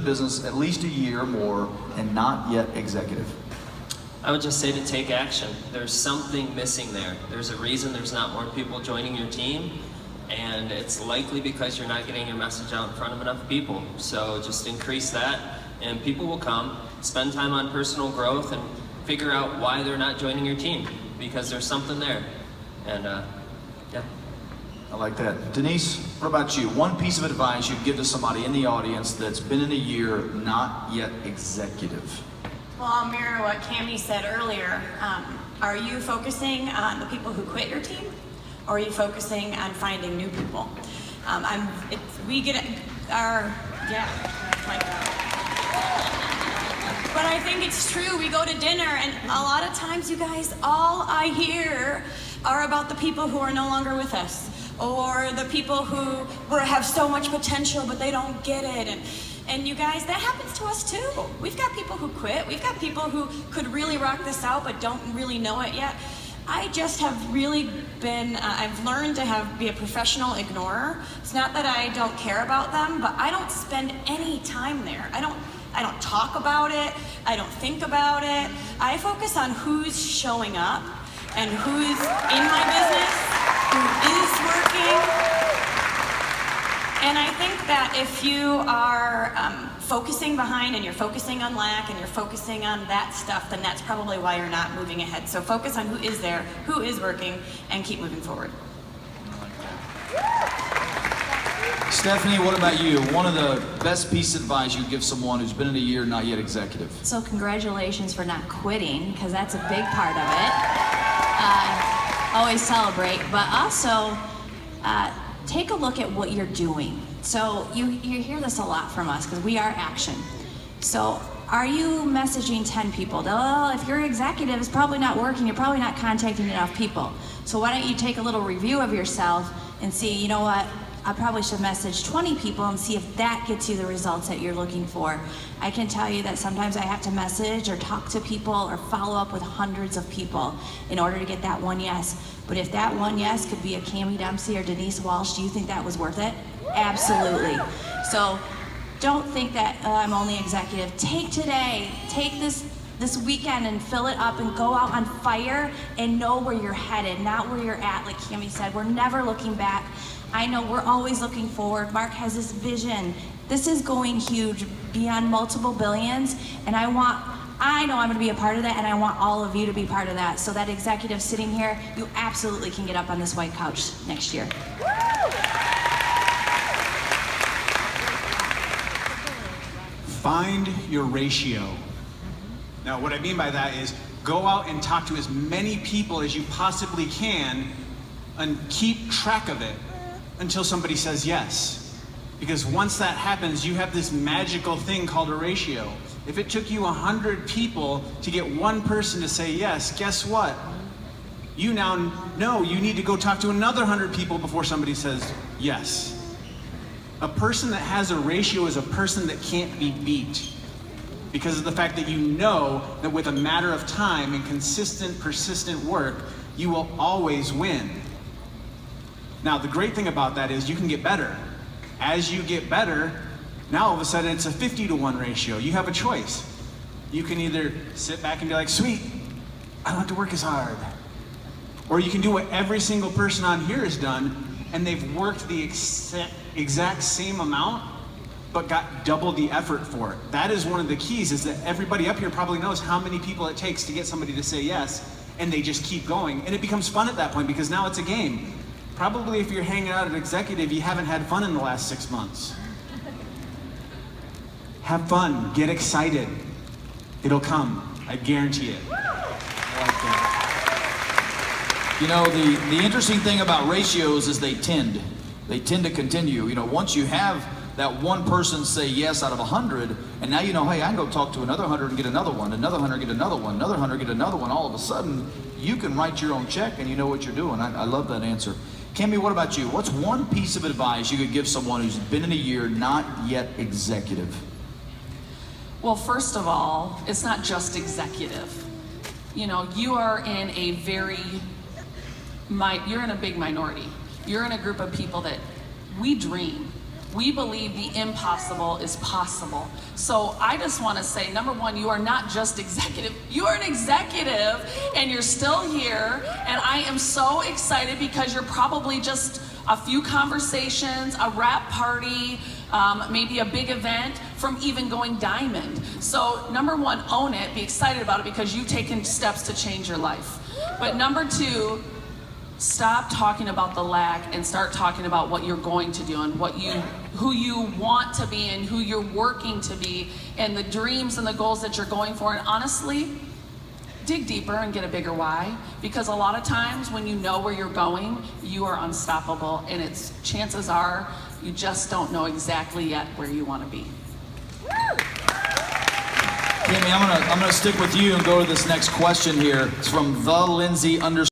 business at least a year or more and not yet executive? I would just say to take action. There's something missing there. There's a reason there's not more people joining your team, and it's likely because you're not getting your message out in front of enough people. So just increase that, and people will come. Spend time on personal growth and figure out why they're not joining your team, because there's something there. And yeah. I like that. Denise, what about you? One piece of advice you'd give to somebody in the audience that's been in a year, not yet executive. Well, I'll mirror what Cammie said earlier. Are you focusing on the people who quit your team, or are you focusing on finding new people? But I think it's true. We go to dinner, and a lot of times, you guys, all I hear are about the people who are no longer with us, or the people who have so much potential, but they don't get it. And you guys, that happens to us too. We've got people who quit. We've got people who could really rock this out but don't really know it yet. I just have really been, I've learned to be a professional ignorer. It's not that I don't care about them, but I don't spend any time there. I don't talk about it. I don't think about it. I focus on who's showing up and who's in my business, who is working. And I think that if you are focusing behind and you're focusing on lack and you're focusing on that stuff, then that's probably why you're not moving ahead. So focus on who is there, who is working, and keep moving forward. Stephanie, what about you? One of the best pieces of advice you'd give someone who's been in a year, not yet executive. So congratulations for not quitting, because that's a big part of it. Always celebrate, but also take a look at what you're doing. So you hear this a lot from us because we are action. So are you messaging 10 people? Well, if your executive is probably not working, you're probably not contacting enough people. So why don't you take a little review of yourself and see, you know what, I probably should message 20 people and see if that gets you the results that you're looking for. I can tell you that sometimes I have to message or talk to people or follow up with hundreds of people in order to get that one yes. But if that one yes could be a Cammie Dempsey or Denise Walsh, do you think that was worth it? Absolutely. So don't think that I'm only executive. Take today, take this weekend and fill it up and go out on fire and know where you're headed, not where you're at. Like Cammie said, we're never looking back. I know we're always looking forward. Mark has this vision. This is going huge, beyond multiple billions, and I know I'm gonna be a part of that, and I want all of you to be part of that. So that executive sitting here, you absolutely can get up on this white couch next year. Find your ratio. Now, what I mean by that is go out and talk to as many people as you possibly can and keep track of it until somebody says yes. Because once that happens, you have this magical thing called a ratio. If it took you 100 people to get one person to say yes, guess what? You now know you need to go talk to another 100 people before somebody says yes. A person that has a ratio is a person that can't be beat, because of the fact that you know that with a matter of time and consistent, persistent work, you will always win. Now, the great thing about that is you can get better. As you get better, now all of a sudden it's a 50-to-1 ratio. You have a choice. You can either sit back and be like, sweet, I don't have to work as hard. Or you can do what every single person on here has done, and they've worked the exact same amount, but got double the effort for it. That is one of the keys, is that everybody up here probably knows how many people it takes to get somebody to say yes, and they just keep going. And it becomes fun at that point, because now it's a game. Probably if you're hanging out at executive, you haven't had fun in the last 6 months. Have fun, get excited. It'll come, I guarantee it. I like that. You know, the interesting thing about ratios is they tend to continue. You know, once you have that one person say yes out of 100, and now you know, hey, I can go talk to another 100 and get another one, another 100 get another one, another 100 get another one. All of a sudden, you can write your own check and you know what you're doing. I love that answer. Cammie, what about you? What's one piece of advice you could give someone who's been in a year, not yet executive? Well, first of all, it's not just executive. You know, you are in a you're in a big minority. You're in a group of people that we dream. We believe the impossible is possible. So I just want to say, number one, you are not just executive, you are an executive and you're still here. And I am so excited because you're probably just a few conversations, a wrap party, maybe a big event from even going diamond. So number one, own it, be excited about it because you've taken steps to change your life. But number two, stop talking about the lack and start talking about what you're going to do and who you want to be and who you're working to be and the dreams and the goals that you're going for. And honestly, dig deeper and get a bigger why, because a lot of times when you know where you're going, you are unstoppable, and it's chances are you just don't know exactly yet where you want to be. Kimmy, I'm gonna stick with you and go to this next question here. It's from the Lindsay _